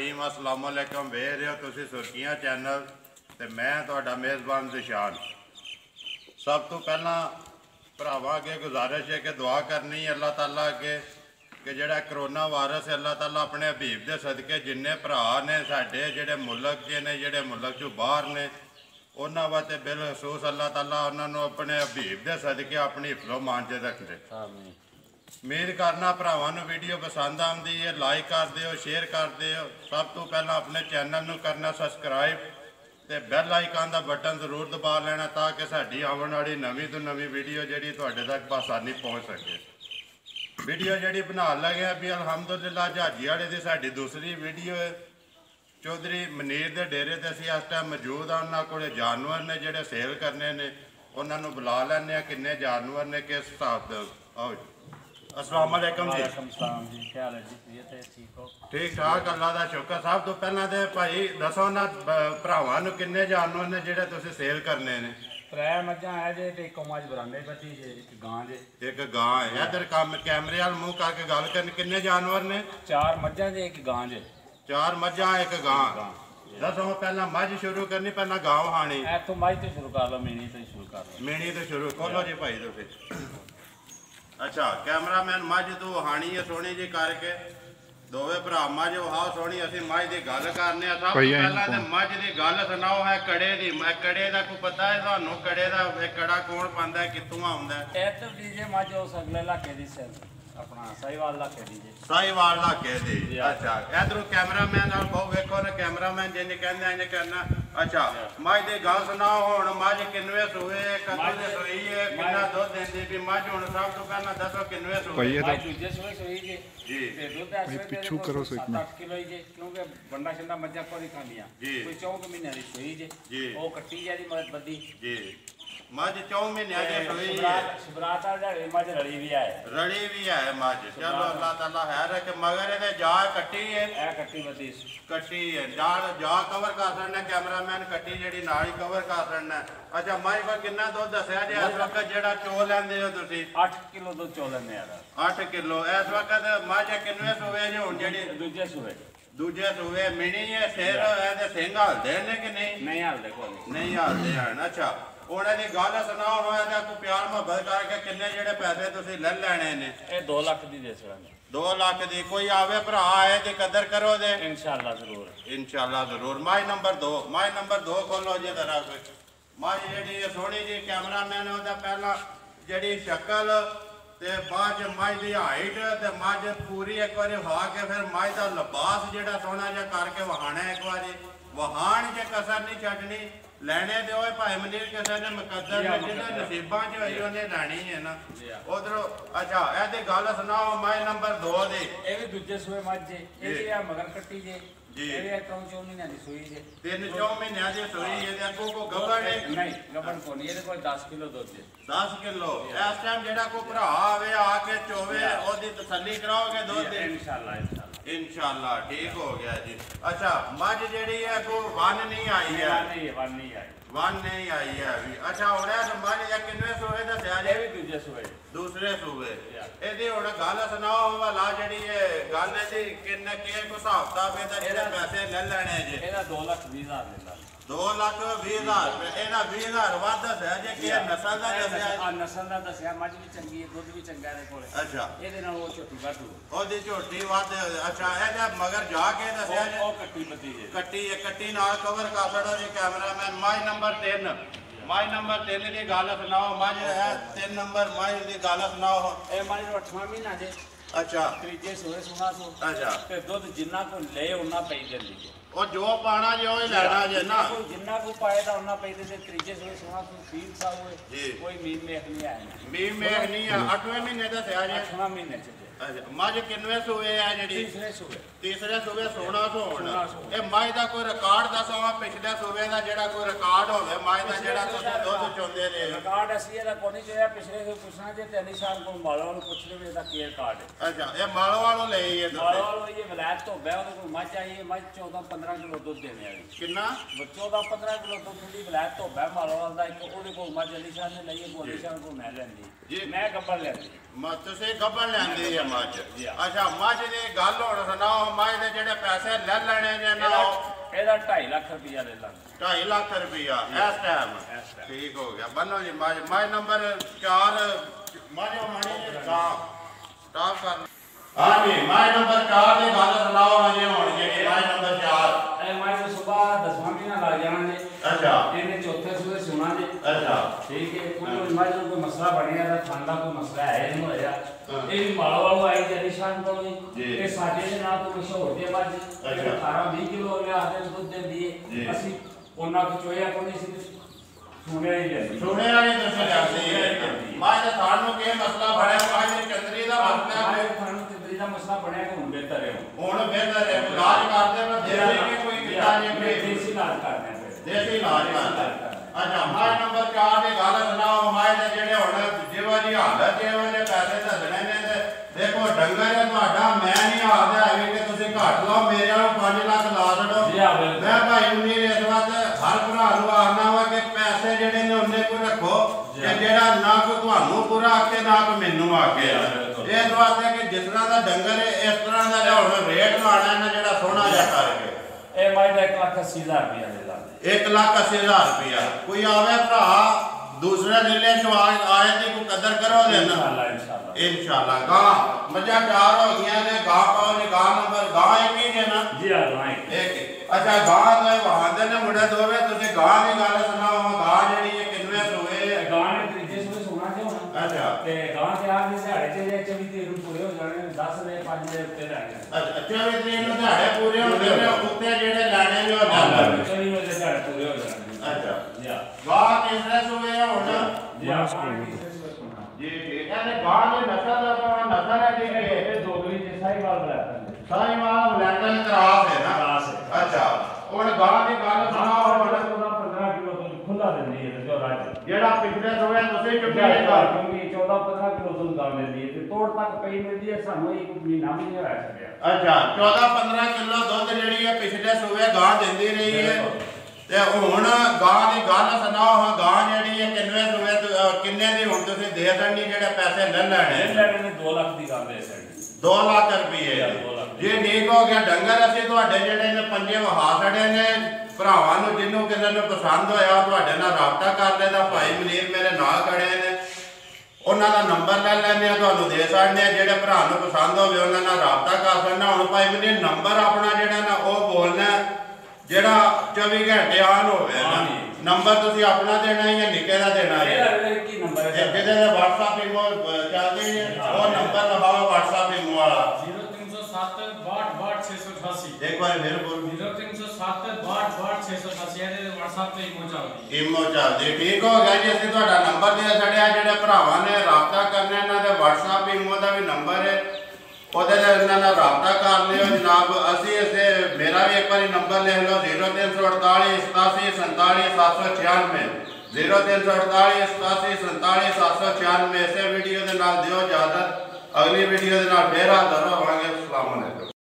रहीम अस्सलाम वालेकुम। वेख रहे हो तुसी सुर्खियां चैनल ते मैं तुहाडा मेज़बान दिशान। सब तो पहला भरावां अगे गुजारिश है कि दुआ करनी अल्लाह ताला अगे कि जिहड़ा करोना वायरस है अल्लाह ताला अपने हबीब दे सदके जिन्ने भरा ने साडे जिहड़े मुल्क च ने जिहड़े मुल्क चों बाहर ने उन्हां वास्ते बिलखसूस अल्लाह ताला उन्हां नूं अपने हबीब दे सदके अपनी हिफज़ो मान च रखदे। उम्मीद करना भरावां नूं वीडियो पसंद आउंदी है, लाइक कर दिओ, शेयर कर दिओ। सब तो पहला अपने चैनल नूं करना सबसक्राइब ते बैल आइकन दा बटन जरूर दबा लेना ताकि साडी आउण वाली नवीं तो नवीं वीडियो जिहड़ी तुहाडे तक बआसानी पहुँच सके। वीडियो जिहड़ी बना लगे भी अलहमदुलिल्लाह जहाजी वाले दी साडी दूसरी वीडियो है। चौधरी मनीर दे डेरे ते असीं इस टाइम मौजूद हाँ। उन्हां कोले जानवर ने जिहड़े सेल करने ने उन्हां नूं बुला लैंदे आ किन्ने जानवर ने किस हिसाब दे। आओ जी, अस्सलाम वालेकुम जी। ठीक ठाक अल्लाह का शुक्र। सब तो पहला तो भाई दसो ना भरावां नूं किन्ने जानवर ने जिहड़े तुसीं सेल करने ने। त्रै मज्झां है जे ते इक मज्झ बरांडे बची जे एक गां जे। एक गां है। इधर कैमरे वाल मुंह करके गल करनी। किन्ने जानवर ने? चार मज्झां जे एक गां जे। चार मज्झां एक गां। दसो पहला मझ शुरू करनी पहला गां वहानी। इत्थों मझ तो शुरू कर लो, मीणी तो शुरू कर लो। मीणी तो शुरू खोलो जी भाई तो फिर। अच्छा कैमरामैन मझ तू वहानी है सोहनी जी करके दोवे भरा मझ वहाओ सोहनी। असीं मझ की गल करने। सब तो पहला तो मझ की गल सुनाओ है कड़े की। मैं कड़े का कोई पता है तुहानू? कड़े का कड़ा कौन पांदा है, कित्थों आउंदा है? इधर दी जे मझ उस अगले इलाके दी अपना साहिवाल इलाके दी जे। साहिवाल इलाके दी। अच्छा इधरों कैमरामैन नाल बहु वेखो ना। कैमरामैन जिन्हें कहंदे इंज करना। अच्छा मझ की गल सुनाओ हुण। मझ किन्नवे सूए, कदों दी सूई है, किन्ना दुध दिंदी भी मझ? हुण सब तो पहला दसो किन्नवे सूए? मझ दूजे सूए सूई जे जी। ते दुध इस वे पिछू करो 7-8 किलो ही जे, क्योंकि बंडा शंडा मज्झां कोई खांदियां जी। कोई 4 महीने दी सूई जे जी। ओ कट्टी जे दी बद्दी जी। मझ 4 महीने दी सूई है। सबरात वाले मझ रली भी है। रली भी है मझ। चलो अल्लाह ताला है रखे। मगर इहदे जा कट्टी है। ए कट्टी बद्दी कट्टी है। जा कवर कर छड़ना कैमरामैन। कट्टी जिहड़ी नाल ही कवर कर छड़ना। अच्छा मझ को कितना दुध दस्सिया जे इस वक्त जिहड़ा चो लैंदे हो तुसीं? 8 किलो दुध चो लैंदे यार। 8 किलो इस वक्त मझ किन्नवे सूए जे हुण जिहड़ी? दूजे सूए। दूजे सूए मिनी है। सिर इहदे सिंग हलदे ने कि नहीं? नहीं हलदे कोई नहीं हलदे हन। अच्छा हुण इहदी गल सुनाओ। हुण इहदा कोई प्यार मुहब्बत करके किन्ने जिहड़े पैसे तुसीं ले लैणे ने? ये 2 लाख दी दे छड़ांगे। 2 लाख दी। कोई आवे भरा आए दी कदर करो दे इंशाअल्लाह जरूर। इंशाअल्लाह जरूर। मझ नंबर 2। मझ नंबर 2 खोलो जी जरा। मझ जिहड़ी सोहनी जी कैमरामैन ओहदा पहला जिहड़ी शक्ल ते बाद मझ की हाइट ते मझ पूरी एक बार वहा के फिर मझ का लिबास जिहड़ा सोहना जिहा करके वहाना एक बारी। वहाण च कसर नहीं छड्डनी। लैने दो भाई मनीर किसी ने मुकद्दर ने जिन्हें नसीबां च होई उन्हें लैनी है ना उधरों। अच्छा इहदी गल सुनाओ मझ नंबर 2 दी। ये भी दूजे सूए मझ जे। ये मगर कट्टी जे जी। ये 3-4 महीने दी सूई जे। 3-4 महीने दी सूई है। ते अगों को गबन नहीं गबन को नहीं। ये कोई 10 किलो दुध जे। 10 किलो। इस टाइम जेड़ा कोई भरा आवे आके चोवे ओदी तसल्ली कराओगे दुध दी? इंशाअल्लाह इंशाअल्लाह ठीक हो गया जी। अच्छा मझ जेड़ी है कोई वन नहीं आई है? नहीं वन नहीं आई। वन नहीं आई है अभी। अच्छा हुण मझ या किन्ने सूए दस्सिया जे? भी दूजे सूए। दूसरे सूए। ਇਹਦੀ ਹੁਣ ਗੱਲ ਸੁਣਾਓ ਹਵਾਲਾ ਜਿਹੜੀ ਹੈ ਗੱਲ ਇਹਦੀ ਕਿੰਨੇ ਕੀ ਕੋ ਹਿਸਾਬ ਕਿਤਾਬ ਇਹਦਾ ਜਿਹੜੇ ਪੈਸੇ ਲੈ ਲੈਣੇ ਜੇ? ਇਹਦਾ 2,20,000 ਲੈਂਦਾ। 2,20,000 ਇਹਦਾ 20,000 ਵੱਧ ਦੱਸਿਆ ਜੇ ਕਿ ਨਸਲ ਦਾ ਦੱਸਿਆ? ਆ ਨਸਲ ਦਾ ਦੱਸਿਆ। ਮੱਝ ਵੀ ਚੰਗੀ ਹੈ, ਦੁੱਧ ਵੀ ਚੰਗਾ ਇਹਦੇ ਕੋਲੇ। ਅੱਛਾ ਇਹਦੇ ਨਾਲ ਉਹ ਝੋਟੀ ਵੱਧ ਉਹਦੀ ਝੋਟੀ ਵੱਧ। ਅੱਛਾ ਇਹਦਾ ਮਗਰ ਜਾ ਕੇ ਦੱਸਿਆ ਜੇ? ਉਹ ਕੱਟੀ ਬੱਦੀ ਜੇ। ਕੱਟੀ ਹੈ। ਕੱਟੀ ਨਾਲ ਕਵਰ ਕਰ ਛੜੋ ਜੀ कैमरामैन। मझ नंबर 3। मझ नंबर 3 की गल सुनाओ। मझ है 3 नंबर मझ की गल सुनाओ। ये मझ 8वां महीना जे। अच्छा त्रीजे सूए सोना सो। अच्छा ते दुध जिन्ना को ले उन्ना पई जंदी जे। और जो पाना जे ओही लेना जे ना। जिन्ना को पाए दा उन्ना पई दे। त्रीजे सूए सोना सो 3 साल हुए जी। कोई मीन मेख नहीं आया। मीन मेख नहीं है। 8वें महीने दा सया जे। 8वां महीने च। अच्छा मझ किन्नवे सूए है जिहड़ी? तीसरे सूए। तीसरे सूए 16 सौ होना। ये मझ का कोई रिकॉर्ड दसो पिछले सूबे का जिहड़ा कोई रिकॉर्ड होवे मझ का जिहड़ा तुसीं दुध चोंदे रहे? रिकॉर्ड असीं इहदा कोई नहीं जोया। पिछले सूए पुछना जे ते निशान को मालो वालों पुछ ले इसदा की रिकॉर्ड है। अच्छा ये मालो वालों ले ये मालो वालों ये विलायत तो बै ओदे कोल मझ आई है। मझ 14-15 किलो दुध देने वाली। कितना? 14-15 किलो दुध दी विलायत तो बै मालो वाला दा। एक ओदे कोल मझ निशान ने लईए। कोल निशान को मैं लैंदी जी। मैं गब्बर लैंदी। तुसीं गब्बर लैंदी है ਮੱਝ। ਅੱਛਾ ਮੱਝ ਦੀ ਗੱਲ ਹੁਣ ਸੁਣਾਓ, ਮੱਝ ਦੇ ਜਿਹੜੇ ਪੈਸੇ ਲੈ ਲੈਣੇ ਜੇ ਨਾ ਇਹਦਾ 2.5 ਲੱਖ ਰੁਪਇਆ ਲੈ ਲਾਂਗੇ। 2.5 ਲੱਖ ਰੁਪਇਆ ਇਸ ਟਾਈਮ ਠੀਕ ਹੋ ਗਿਆ। ਬੰਨੋ ਜੀ ਮੱਝ। ਮੱਝ ਨੰਬਰ 4 ਮੱਝ ਮਾਣੀ ਜੀ ਸਟਾਪ ਕਰ। ਹਾਂਜੀ ਮੱਝ ਨੰਬਰ 4 ਦੀ ਗੱਲ ਸੁਣਾਓ ਹਜੇ ਹੁਣ ਜਿਹੜੀ ਮੱਝ ਨੰਬਰ 4 ਇਹ ਮੱਝ ਸਵੇਰ 10ਵਾਂ ਮਹੀਨਾ ਲੱਗ ਜਾਣਾ ਜੀ। ਅੱਛਾ ਇਹਨੇ ਚੌਥੇ ਸੂਏ ਸੁਣਾ ਜੀ। ਅੱਛਾ ਠੀਕ ਹੈ। ਕੋਈ ਮੱਝ ਨੂੰ ਕੋਈ ਮਸਲਾ ਬਣਿਆ ਤਾਂ ਠੰਡਾ ਕੋਈ ਮਸਲਾ ਹੈ ਨਹੀਂ ਹੋਇਆ। ਇਹ ਵੀ ਮਾਲ ਵਾਲੂ ਆਈ ਜਦੀ ਸ਼ਾਨ ਤੋਂ ਜੀ। ਇਹ ਸਾਡੇ ਦੇ ਨਾਲ ਤੋਂ ਮਸ਼ਹੂਰ ਦੀ ਮੱਝ 18-20 ਕਿਲੋ ਲਿਆਦੇ ਦੁੱਧ ਦਿੰਦੀ ਹੈ। ਅਸੀਂ ਉਹਨਾਂ ਕੋ ਚੋਇਆ ਕੋਈ ਨਹੀਂ ਸੀ ਸੁਣਿਆ ਹੀ ਜਾਂਦੀ। ਸੁਣਿਆ ਨਹੀਂ ਤੁਸੀਂ ਜਾਂਦੀ ਮੱਝ ਦਾ ਸਾਨੂੰ ਕੀ ਮਸਲਾ ਬਣਿਆ? ਮੱਝ ਦੀ ਚੰਦਰੀ ਦਾ ਮਸਲਾ ਹੈ। ਸਾਨੂੰ ਚੰਦਰੀ ਦਾ ਮਸਲਾ ਬਣਿਆ ਕਿ ਹੁਣ ਬਿਹਤਰ ਹੈ। ਹੁਣ ਬਿਹਤਰ ਹੈ। ਇਲਾਜ ਕਰਦੇ ਮੈਂ ਦੇਸੀ ਕਿ ਕੋਈ ਕਿੱਦਾਂ ਜੇ ਦੇਸੀ ਇਲਾਜ ਕਰਦੇ ਆ। ਦੇਸੀ ਇਲਾਜ ਕਰਦੇ। ਅੱਛਾ ਮੱਝ ਨੰਬਰ 4 ਦੀ ਗੱਲ ਸੁਣਾਓ। ਮੱਝ ਦੇ ਜਿਹੜੇ ਹੁਣ ਜਿਹੋ ਜਿਹੀ ਹਾਲਤ ਜਿਹੋ ਜਿਹੇ ਪੈਸੇ ਦੱਸਣੇ ਨੇ ਤੇ ਦੇਖੋ ਡੰਗਰ ਹੈ ਤੁਹਾਡਾ। ਮੈਂ ਨਹੀਂ ਆਖਦਾ ਐਵੇਂ ਕਿ ਤੁਸੀਂ ਘੱਟ ਲਾਓ, ਮੇਰੇ ਵਾਲੋਂ 5 ਲੱਖ ਲਾ ਛੱਡੋ। ਮੈਂ ਭਾਈ ਮੁਨੀਰ ਇਸ ਵਾਰ ਹਰ ਭਰਾ ਨੂੰ ਆਖਣਾ ਵਾ ਕਿ ਪੈਸੇ ਜਿਹੜੇ ਨੇ ਉਹਨੇ ਕੋ ਰੱਖੋ ਕਿ ਜਿਹੜਾ ਨਾ ਕੋ ਤੁਹਾਨੂੰ ਪੂਰਾ ਆਕੇ ਨਾ ਕੋ ਮੈਨੂੰ ਆਕੇ। ਇਸ ਵਾਸਤੇ ਕਿ ਜਿਸ ਤਰ੍ਹਾਂ ਦਾ ਡੰਗਰ ਹੈ ਇਸ ਤਰ੍ਹਾਂ ਦਾ ਹੁਣ ਰੇਟ ਲਾਣਾ ਇਹਨਾਂ ਜਿਹੜਾ ਸੋਹਣਾ ਜਿਹਾ ਕਰਕੇ। ਇਹ ਮੱਝ ਦਾ 1,80,000 ਰੁਪਇਆ ਦੇ ਦਾਂਗੇ। 1,80,000 ਰੁਪਇਆ। ਕੋਈ ਆਵੇ ਭਰਾ ਦੂਸਰੇ ਜ਼ਿਲ੍ਹੇ ਚੋਂ ਆਏ ਤੇ ਕੋਈ ਕਦਰ ਕਰੋ ਦੇਣਾ ਇਨਸ਼ਾਅੱਲਾ। ਗਾਂ ਮੱਝਾਂ 4 ਹੋ ਗਈਆਂ ਨੇ। ਗਾਂ ਪਾਓ ਨੇ। ਗਾਂ ਨੰਬਰ ਗਾਂ ਇੱਕ ਹੀ ਜੇ ਨਾ ਜੀ ਹਾਂ ਗਾਂ ਇੱਕ। ਅੱਛਾ ਗਾਂ ਦੇ ਵਹਾਂਦੇ ਨੇ ਮੁੰਡੇ ਦੋਵੇਂ। ਤੁਸੀਂ ਗਾਂ ਦੀ ਗੱਲ ਸੁਣਾਓ। ਗਾਂ ਜਿਹੜੀ ਹੈ ਕਿੰਨੇ ਸੂਏ? ਗਾਂ ਨੇ ਤੀਜੇ ਸੂਏ ਸੁਣਾ ਕਿਉਂ? ਅੱਛਾ ਤੇ ਗਾਂ ਤੇ ਆ ਕੇ ਦਿਹਾੜੇ ਚ 24 ਤਰੀਕ ਨੂੰ ਪੂਰੇ ਹੋ ਜਾਣੇ। 10 ਦੇ 5 ਦੇ ਉੱਤੇ ਰਹਿਣੇ। ਅੱਛਾ 24 ਤਰੀਕ ਨੂੰ ਦਿਹਾੜੇ ਪੂਰੇ ਹੁੰਦੇ ਨੇ। ਉੱਤੇ ਜਿਹੜੇ ਲੈਣੇ ਨੇ ਉਹ ਲੈ ਲੈਣੇ। 24 ਵਜੇ ਦਿਹਾੜੇ ਪੂਰੇ ਹੋ ਜਾਣੇ। ਅੱਛਾ ਜੀ ਗਾਂ ਕਿੰਨੇ ਸੂਏ ਆ ਹੁਣ? ਜੀ ਠੀਕ ਹੈ। ਤੇ ਗਾਂ ਦੀ ਨਸਲ ਦਾ ਨਸਲ ਹੈ ਜੀ ਇਹ ਦੋਗਲੀ ਤੇ ਸਾਈਵਾਲ ਬਰਾਦਰ ਸਾਈਵਾਲ ਬਲੈਕਨ ਕਰਾਸ ਹੈ ਨਾ। ਕਰਾਸ ਹੈ। ਅੱਛਾ ਹੁਣ ਗਾਂ ਦੀ ਗੱਲ ਸੁਣਾਓ। 15 ਕਿਲੋ ਦੁੱਧ ਖੁੱਲਾ ਦਿੰਦੀ ਹੈ। ਜੋ ਰਾਜ ਜਿਹੜਾ ਪਿਛਲੇ ਸੂਏ ਤੁਸੀਂ ਚੁੱਕਿਆ ਕਿਉਂਕਿ 14-15 ਕਿਲੋ ਦੁੱਧ ਗਾ ਦਿੰਦੀ ਹੈ ਤੇ ਤੋੜ ਤੱਕ ਪਈ ਮਿਲਦੀ ਹੈ। ਸਾਨੂੰ ਇੱਕ ਮਹੀਨਾ ਵੀ ਨਹੀਂ ਰਹਿ ਸਕਿਆ। ਅੱਛਾ 14-15 ਕਿਲੋ ਦੁੱਧ ਜਿਹੜੀ ਹੈ ਪਿਛਲੇ ਸੂਏ ਗਾਂ ਦਿੰਦੀ ਰਹੀ ਹੈ। ਤੇ ਹੁਣ ਗਾਂ ਦੀ ਗੱਲ ਸੁਣਾਓ। ਹਾਂ ਗਾਂ ਜਿਹੜੀ ਹੈ ਕਿੰਨੇ ਸੂਏ ਕਿੰਨੇ ਦੀ ਹੁਣ ਤੁਸੀਂ ਦੇ ਦੇਣੀ ਜਿਹੜੇ ਪੈਸੇ ਲੈ ਲੈਣੇ? 2 ਲੱਖ ਦੀ ਗੱਲ ਹੈ ਸਾਡੀ। 2 ਲੱਖ ਰੁਪਏ ਜੇ ਠੀਕ ਹੋ ਗਿਆ। ਡੰਗਰ ਅਸੀਂ ਤੁਹਾਡੇ ਜਿਹੜੇ ਨੇ ਪੰਜੇ ਵਹਾ ਛੜੇ ਨੇ। ਭਰਾਵਾਂ ਨੂੰ ਜਿਹਨੂੰ ਕਿਸੇ ਨੂੰ ਪਸੰਦ ਹੋਇਆ ਤੁਹਾਡੇ ਨਾਲ ਰਾਬਤਾ ਕਰ ਲੈਦਾ। ਭਾਈ ਮਨੀਰ ਮੇਰੇ ਨਾਲ ਖੜੇ ਨੇ। ਉਹਨਾਂ ਦਾ ਨੰਬਰ ਲੈ ਲੈਂਦੇ ਆ ਤੁਹਾਨੂੰ ਦੇ ਸਕਦੇ ਆ। ਜਿਹੜੇ ਭਰਾ ਨੂੰ ਪਸੰਦ ਹੋਵੇ ਉਹਨਾਂ ਨਾਲ ਰਾਬਤਾ ਕਰ ਸਕਣਾ। ਹੁਣ ਭਾਈ ਮਨੀਰ ਨੰਬਰ ਆਪਣਾ ਜਿਹੜਾ ਨਾ ਉਹ ਬੋਲਣਾ ਜਿਹੜਾ 24 ਘੰਟੇ ਆਨ ਹੋਵੇ ਨਾ। ਨੰਬਰ ਤੁਸੀਂ ਆਪਣਾ ਦੇਣਾ ਜਾਂ ਨਿੱਕੇ ਦਾ ਦੇਣਾ ਹੈ? ਕੀ ਨੰਬਰ ਹੈ ਜਿਹਦੇ ਦਾ WhatsApp ਇਮੋ ਚੱਲਦੇ ਨੇ ਉਹ ਨੰਬਰ ਲਗਾਓ WhatsApp ਇਮੋ ਵਾਲਾ 0307 62 688। ਇੱਕ ਵਾਰ ਫਿਰ ਬੋਲ। 0307 62 688 ਇਹਦੇ WhatsApp ਤੇ ਇਮੋ ਚੱਲਦੀ। ਇਮੋ ਚੱਲਦੀ। ਠੀਕ ਹੋ ਗਿਆ ਜੀ। ਅਸੀਂ ਤੁਹਾਡਾ ਨੰਬਰ ਦੇ ਛੜਿਆ। ਜਿਹੜੇ ਭਰਾਵਾਂ ਨੇ ਰਾਬਤਾ ਕਰਨਾ ਇਹਨਾਂ ਦੇ WhatsApp ਇਮੋ ਦਾ ਵੀ ਨੰਬਰ ਹੈ। ਉਹਦੇ ਨਾਲ ਇਹਨਾਂ ਨਾਲ ਰਾਬਤਾ ਕਰ ਲਿਓ ਜਨਾਬ। ਅਸੀਂ ਇਸੇ ਮੇਰਾ ਵੀ ਇੱਕ ਵਾਰੀ ਨੰਬਰ ਲਿਖ ਲਓ 0348 87 47 796। 0348 87 47 796। ਇਸੇ ਵੀਡੀਓ ਦੇ ਨਾਲ ਦਿਓ ਇਜਾਜ਼ਤ। ਅਗਲੀ ਵੀਡੀਓ ਦੇ ਨਾਲ ਫੇਰ ਹਾਜ਼ਰ ਹੋਵਾਂਗੇ। ਅਸਲਾਮ ਅਲੈਕੁਮ।